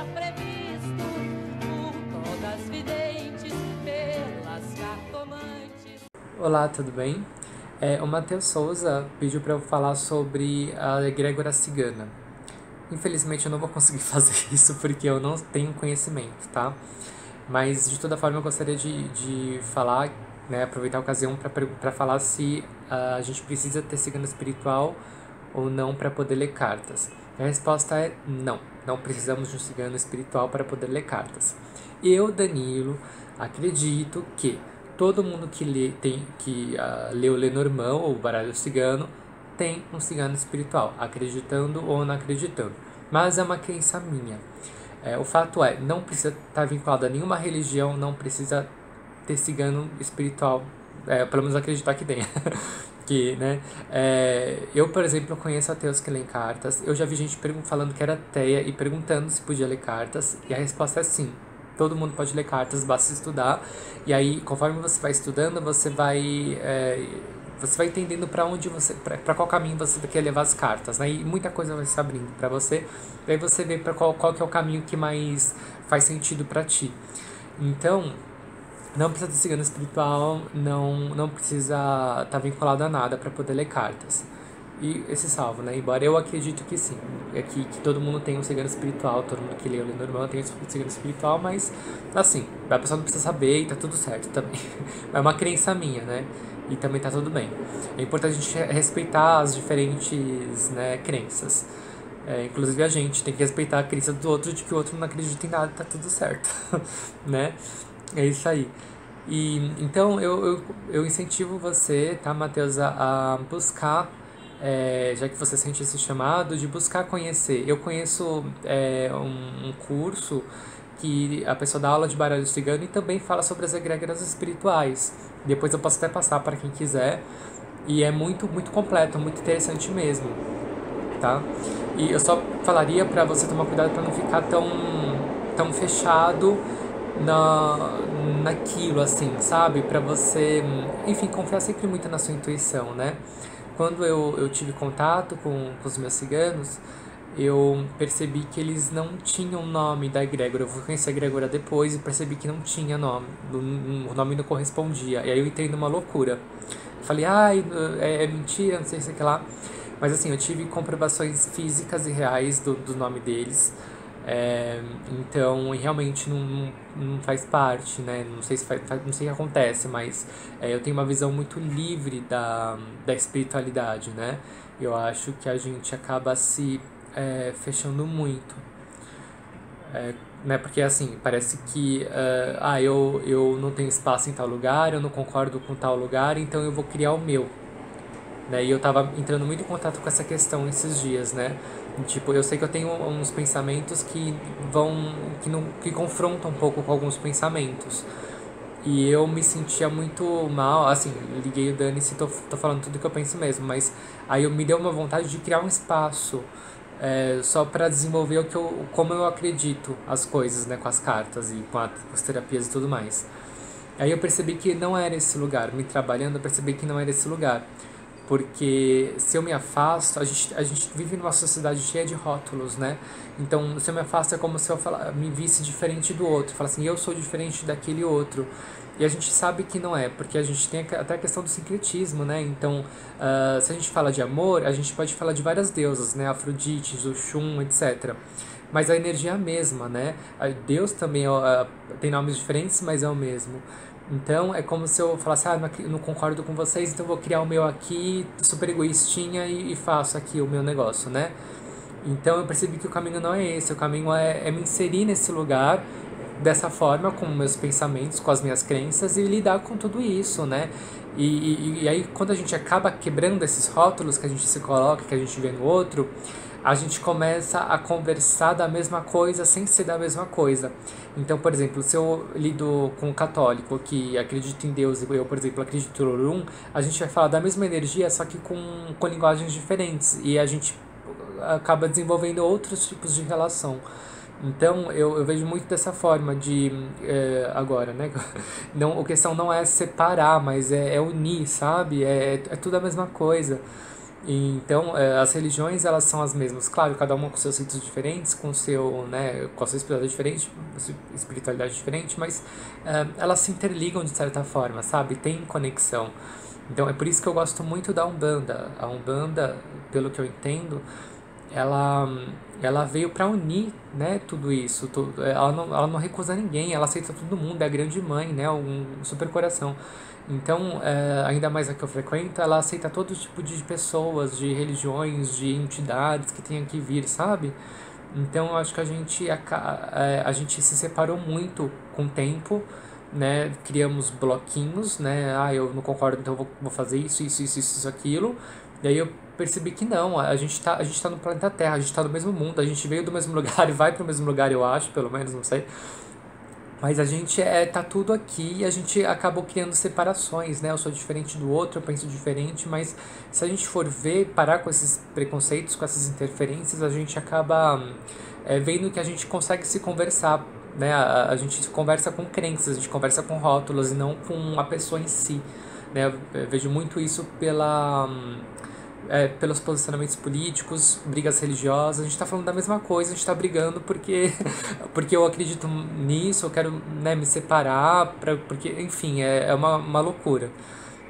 está previsto por todas videntes, pelas cartomantes. Olá, tudo bem? O Matheus Souza pediu para eu falar sobre a egrégora cigana. Infelizmente eu não vou conseguir fazer isso porque eu não tenho conhecimento, tá? Mas de toda forma eu gostaria de falar, né, aproveitar a ocasião para falar se a gente precisa ter cigano espiritual ou não para poder ler cartas. A resposta é não, não precisamos de um cigano espiritual para poder ler cartas. Eu, Danilo, acredito que todo mundo que lê o Lenormand ou o baralho cigano tem um cigano espiritual, acreditando ou não acreditando. Mas é uma crença minha. O fato é, não precisa estar vinculado a nenhuma religião, não precisa ter cigano espiritual, pelo menos acreditar que tenha. Que, né, eu, por exemplo, conheço ateus que leem cartas. Eu já vi gente falando que era ateia e perguntando se podia ler cartas, e a resposta é sim. Todo mundo pode ler cartas, basta estudar. E aí, conforme você vai estudando, você vai entendendo para qual caminho você quer levar as cartas, né? E muita coisa vai se abrindo para você. E aí você vê para qual que é o caminho que mais faz sentido para ti. Então, não precisa ter cigano espiritual, não precisa estar vinculado a nada para poder ler cartas. E esse salvo, né? Embora eu acredito que sim, que todo mundo tem um cigano espiritual, todo mundo que lê o Lenormand tem um cigano espiritual, mas assim, a pessoa não precisa saber e tá tudo certo também. É uma crença minha, né? E também tá tudo bem. É importante a gente respeitar as diferentes, né, crenças. Inclusive a gente tem que respeitar a crença do outro de que o outro não acredita em nada e tá tudo certo, né? É isso aí. E então eu incentivo você, tá, Matheus, a buscar, já que você sente esse chamado, de buscar conhecer. Eu conheço um curso que a pessoa dá aula de baralho cigano e também fala sobre as egrégoras espirituais. Depois eu posso até passar para quem quiser. E é muito, muito completo, muito interessante mesmo, tá? E eu só falaria para você tomar cuidado para não ficar tão fechado naquilo, assim, sabe? Pra você, enfim, confiar sempre muito na sua intuição, né? Quando eu tive contato com os meus ciganos, eu percebi que eles não tinham nome da egrégora. Eu fui conhecer a egrégora depois e percebi que não tinha nome, o nome não correspondia. E aí eu entrei numa loucura. Eu falei, ai, é mentira, não sei o que lá. Mas assim, eu tive comprovações físicas e reais do nome deles. Então realmente não faz parte, né? Não sei se não sei o que acontece, mas eu tenho uma visão muito livre da espiritualidade, né? Eu acho que a gente acaba se fechando muito, né? Porque assim, parece que eu não tenho espaço em tal lugar, eu não concordo com tal lugar, então eu vou criar o meu. Né? E eu tava entrando muito em contato com essa questão esses dias, né? Tipo, eu sei que eu tenho uns pensamentos que confrontam um pouco com alguns pensamentos. E eu me sentia muito mal, assim, liguei o Dani-se e tô falando tudo que eu penso mesmo, mas aí me deu uma vontade de criar um espaço só para desenvolver como eu acredito as coisas, né, com as cartas e com as terapias e tudo mais. Aí eu percebi que não era esse lugar, me trabalhando, eu percebi que não era esse lugar. Porque se eu me afasto, a gente vive numa sociedade cheia de rótulos, né? Então, se eu me afasto é como se eu me visse diferente do outro. Fala assim, eu sou diferente daquele outro. E a gente sabe que não é, porque a gente tem até a questão do sincretismo, né? Então, se a gente fala de amor, a gente pode falar de várias deusas, né? Afrodite, Oxum, etc. Mas a energia é a mesma, né? Deus também tem nomes diferentes, mas é o mesmo. Então é como se eu falasse, não concordo com vocês, então vou criar o meu aqui, super egoístinha, e faço aqui o meu negócio, né? Então eu percebi que o caminho não é esse, o caminho é me inserir nesse lugar dessa forma, com meus pensamentos, com as minhas crenças e lidar com tudo isso, né? E aí quando a gente acaba quebrando esses rótulos que a gente se coloca, que a gente vê no outro, a gente começa a conversar da mesma coisa sem ser da mesma coisa. Então, por exemplo, se eu lido com um católico que acredita em Deus e eu, por exemplo, acredito no Orum, a gente vai falar da mesma energia, só que com linguagens diferentes. E a gente acaba desenvolvendo outros tipos de relação. Então, eu vejo muito dessa forma agora, né? Não, a questão não é separar, mas é unir, sabe? É tudo a mesma coisa. E, então, as religiões, elas são as mesmas. Claro, cada uma com seus ritos diferentes, com seu, né, com a sua espiritualidade diferente, mas elas se interligam de certa forma, sabe? Tem conexão. Então, é por isso que eu gosto muito da Umbanda. A Umbanda, pelo que eu entendo, ela, ela veio para unir, né, tudo isso. Ela não recusa ninguém, ela aceita todo mundo, é a grande mãe, né, um super coração. Então, ainda mais a que eu frequento, ela aceita todo tipo de pessoas, de religiões, de entidades que tenham que vir, sabe? Então, eu acho que a gente se separou muito com o tempo, né? Criamos bloquinhos, né? Ah, eu não concordo, então eu vou fazer isso, aquilo. E aí eu percebi que não, a gente tá no planeta Terra, a gente tá no mesmo mundo, a gente veio do mesmo lugar e vai pro mesmo lugar, eu acho, pelo menos, não sei. Mas a gente tá tudo aqui e a gente acabou criando separações, né? Eu sou diferente do outro, eu penso diferente, mas se a gente for ver, parar com esses preconceitos, com essas interferências, a gente acaba vendo que a gente consegue se conversar, né? A gente conversa com crenças, a gente conversa com rótulos e não com a pessoa em si, né? Eu vejo muito isso pelos posicionamentos políticos, brigas religiosas, a gente está falando da mesma coisa, a gente está brigando porque, porque eu acredito nisso, eu quero, né, me separar, porque, enfim, é uma loucura.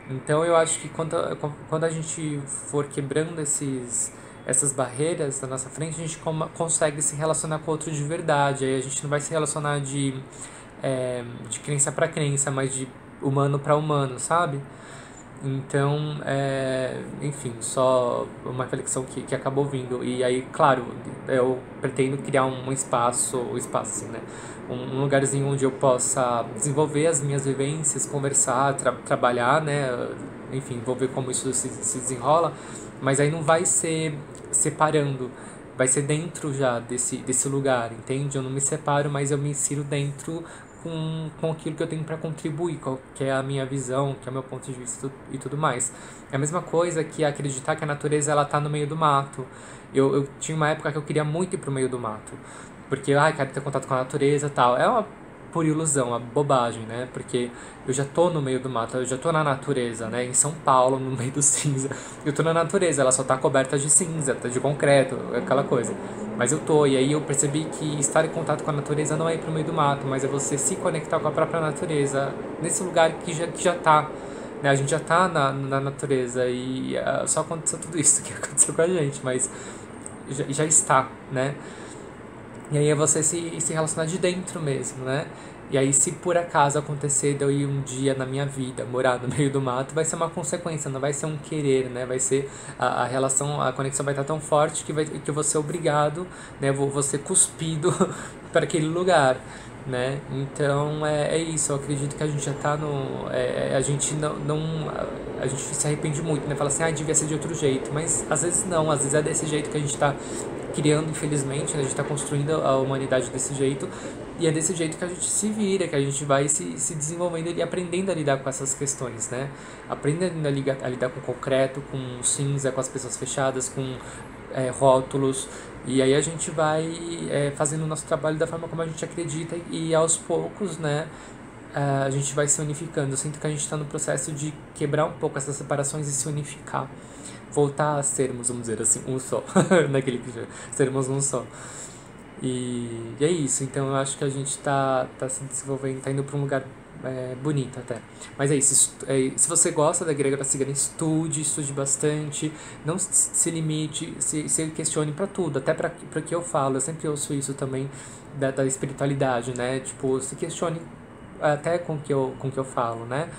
Então eu acho que quando a gente for quebrando essas barreiras na nossa frente, a gente consegue se relacionar com o outro de verdade, aí a gente não vai se relacionar de crença para crença, mas de humano para humano, sabe? Então, enfim, só uma reflexão que acabou vindo. E aí, claro, eu pretendo criar um espaço assim, né? Um lugarzinho onde eu possa desenvolver as minhas vivências, conversar, trabalhar, né? Enfim, vou ver como isso se desenrola. Mas aí não vai ser separando, vai ser dentro já desse lugar, entende? Eu não me separo, mas eu me insiro dentro com aquilo que eu tenho para contribuir, que é a minha visão, que é o meu ponto de vista e tudo mais. É a mesma coisa que acreditar que a natureza ela tá no meio do mato. Eu tinha uma época que eu queria muito ir pro meio do mato, porque, ai, quero ter contato com a natureza e tal. É uma pura ilusão, uma bobagem, né? Porque eu já tô no meio do mato, eu já tô na natureza, né? Em São Paulo, no meio do cinza. Eu tô na natureza, ela só tá coberta de cinza, tá de concreto, aquela coisa. Mas eu tô, e aí eu percebi que estar em contato com a natureza não é ir pro meio do mato, mas é você se conectar com a própria natureza, nesse lugar que já tá, né? A gente já tá na natureza e só aconteceu tudo isso que aconteceu com a gente, mas já está, né? E aí é você se relacionar de dentro mesmo, né? E aí, se por acaso acontecer de eu ir um dia na minha vida morar no meio do mato, vai ser uma consequência, não vai ser um querer, né? Vai ser a relação, a conexão vai estar tão forte que eu vou ser obrigado, né? Vou ser cuspido para aquele lugar, né? Então é isso, eu acredito que a gente já tá no. A gente não. A gente se arrepende muito, né? Fala assim, ah, devia ser de outro jeito, mas às vezes não, às vezes é desse jeito que a gente tá criando, infelizmente, né? A gente está construindo a humanidade desse jeito e é desse jeito que a gente se vira, que a gente vai se desenvolvendo e aprendendo a lidar com essas questões, né? Aprendendo a lidar com o concreto, com cinza, com as pessoas fechadas, com rótulos, e aí a gente vai fazendo o nosso trabalho da forma como a gente acredita e aos poucos, né? A gente vai se unificando. Eu sinto que a gente está no processo de quebrar um pouco essas separações e se unificar, voltar a sermos, vamos dizer assim, um só, naquele que sermos um só. E é isso, então eu acho que a gente tá se desenvolvendo, tá indo para um lugar bonito até. Mas é isso, se você gosta da egrégora cigana, estude bastante, não se limite, se questione para tudo, até para o que eu falo, eu sempre ouço isso também da espiritualidade, né? Tipo, se questione até com o que eu falo, né?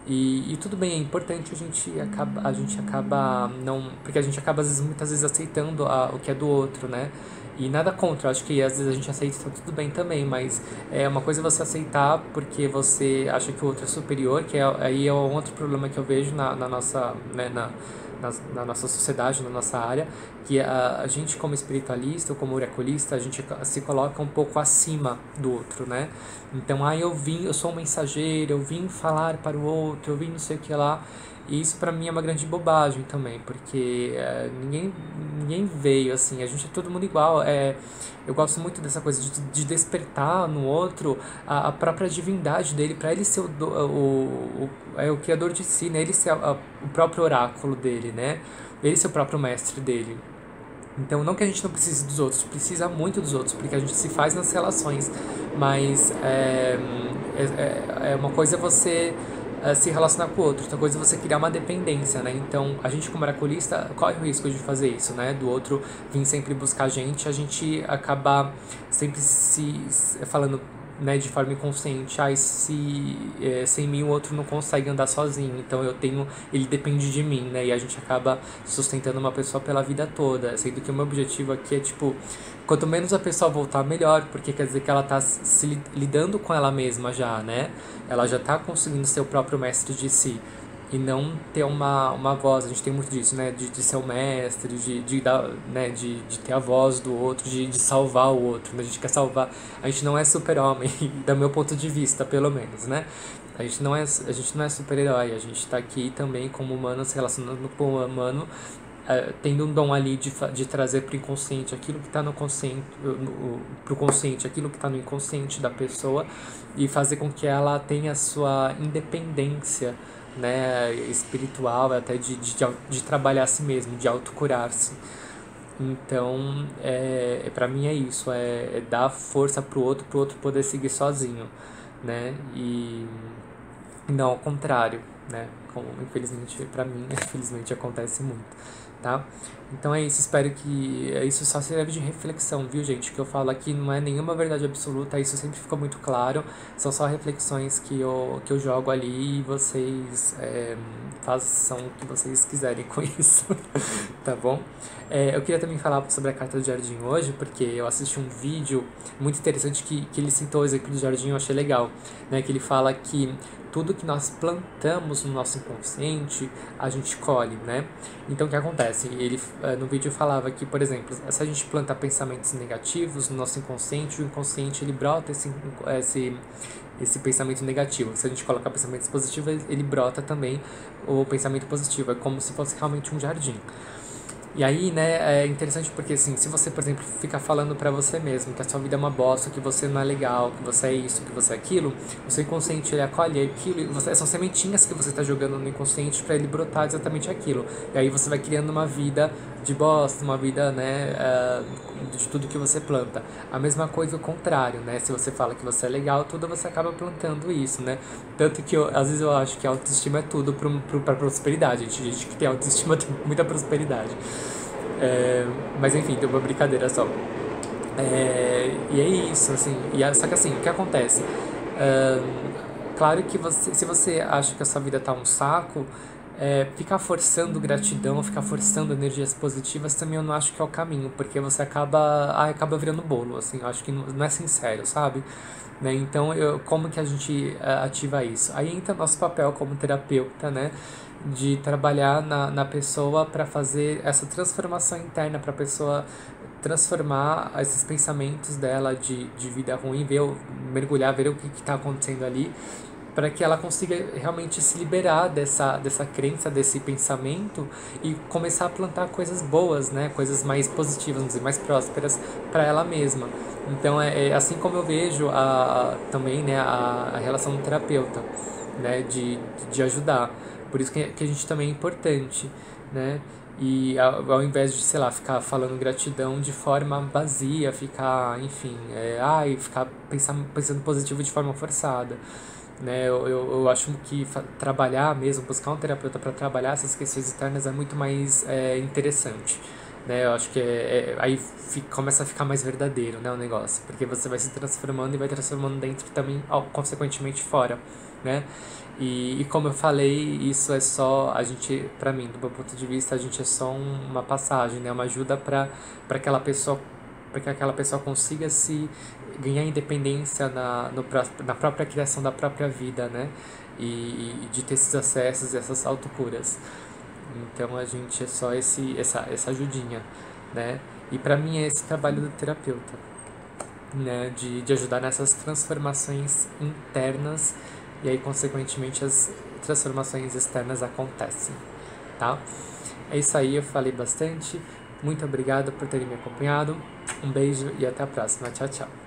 E tudo bem, é importante a gente acaba não, porque a gente acaba muitas vezes aceitando o que é do outro, né? E nada contra, acho que às vezes a gente aceita tá tudo bem também, mas é uma coisa você aceitar porque você acha que o outro é superior, aí é um outro problema que eu vejo na nossa, né, na nossa sociedade, na nossa área, que a gente como espiritualista ou como oraculista, a gente se coloca um pouco acima do outro, né? Então, eu sou um mensageiro, eu vim falar para o outro, eu vim não sei o que lá. E isso pra mim é uma grande bobagem também, porque ninguém veio assim, a gente é todo mundo igual. Eu gosto muito dessa coisa de despertar no outro a própria divindade dele, para ele ser o criador de si, né? Ele ser o próprio oráculo dele, né? Ele ser o próprio mestre dele. Então, não que a gente não precise dos outros, precisa muito dos outros, porque a gente se faz nas relações, mas uma coisa é você se relacionar com o outro, outra coisa é você criar uma dependência, né? Então, a gente como oraculista, corre o risco de fazer isso, né? Do outro vir sempre buscar a gente acaba sempre se falando, né, de forma inconsciente, sem mim o outro não consegue andar sozinho, então ele depende de mim, né, e a gente acaba sustentando uma pessoa pela vida toda, sendo que o meu objetivo aqui é, tipo, quanto menos a pessoa voltar, melhor, porque quer dizer que ela tá lidando com ela mesma já, né, ela já tá conseguindo ser o próprio mestre de si, e não ter uma voz, a gente tem muito disso, né, de ser o mestre, de ter a voz do outro, de salvar o outro, né? A gente quer salvar, a gente não é super-homem, do meu ponto de vista, pelo menos, né, a gente não é super-herói, a gente tá aqui também como humano, se relacionando com o humano, tendo um dom ali de trazer pro inconsciente aquilo que tá no consciente, pro consciente aquilo que tá no inconsciente da pessoa, e fazer com que ela tenha a sua independência, né, espiritual, até de trabalhar a si mesmo, de autocurar-se. Então, para mim é isso, é dar força pro outro poder seguir sozinho, né, e não ao contrário, né, como infelizmente, para mim, infelizmente acontece muito, tá? Então é isso, espero que isso só serve de reflexão, viu, gente? O que eu falo aqui não é nenhuma verdade absoluta, isso sempre ficou muito claro, são só reflexões que eu jogo ali e vocês façam o que vocês quiserem com isso, tá bom? Eu queria também falar sobre a carta do jardim hoje, porque eu assisti um vídeo muito interessante que ele citou o exemplo do jardim, eu achei legal, né? Que ele fala que tudo que nós plantamos no nosso inconsciente, a gente colhe, né? Então, o que acontece? Ele, no vídeo, falava que, por exemplo, se a gente planta pensamentos negativos no nosso inconsciente, o inconsciente, ele brota esse pensamento negativo. Se a gente colocar pensamentos positivos, ele brota também o pensamento positivo. É como se fosse realmente um jardim. E aí, né, é interessante porque, assim, se você, por exemplo, ficar falando pra você mesmo que a sua vida é uma bosta, que você não é legal, que você é isso, que você é aquilo, o seu inconsciente, ele acolhe aquilo, e são sementinhas que você tá jogando no inconsciente pra ele brotar exatamente aquilo. E aí você vai criando uma vida de bosta, uma vida, né, de tudo que você planta. A mesma coisa o contrário, né, se você fala que você é legal, tudo você acaba plantando isso, né. Tanto que, às vezes, eu acho que a autoestima é tudo pra prosperidade. A gente que tem autoestima tem muita prosperidade. Mas enfim, deu uma brincadeira só. E é isso, assim. Só que assim, o que acontece? Claro que se você acha que a sua vida tá um saco, ficar forçando gratidão, ficar forçando energias positivas também eu não acho que é o caminho, porque você acaba virando bolo, assim, eu acho que não é sincero, sabe? Né? Então, como que a gente ativa isso? Aí entra nosso papel como terapeuta, né? De trabalhar na pessoa para fazer essa transformação interna, para a pessoa transformar esses pensamentos dela de vida ruim, mergulhar, ver o que está acontecendo ali, para que ela consiga realmente se liberar dessa crença, desse pensamento e começar a plantar coisas boas, né? Coisas mais positivas, vamos dizer, mais prósperas para ela mesma. Então, é assim como eu vejo também, né, a relação do terapeuta, né? De ajudar. Por isso que a gente também é importante, né? E ao invés de, sei lá, ficar falando gratidão de forma vazia, ficar, enfim, ficar pensando positivo de forma forçada, né? Eu acho que trabalhar mesmo, buscar um terapeuta para trabalhar essas questões internas é muito mais interessante, né? Eu acho que aí começa a ficar mais verdadeiro, né, o negócio, porque você vai se transformando e vai transformando dentro também, consequentemente fora, né? E como eu falei, isso é só, pra mim, do meu ponto de vista, a gente é só uma passagem, né? Uma ajuda para que aquela pessoa consiga se ganhar independência na própria criação da própria vida, né? E de ter esses acessos e essas autocuras. Então a gente é só essa ajudinha, né? E para mim é esse trabalho do terapeuta, né? De ajudar nessas transformações internas e aí, consequentemente, as transformações externas acontecem, tá? É isso aí, eu falei bastante. Muito obrigado por terem me acompanhado. Um beijo e até a próxima. Tchau, tchau.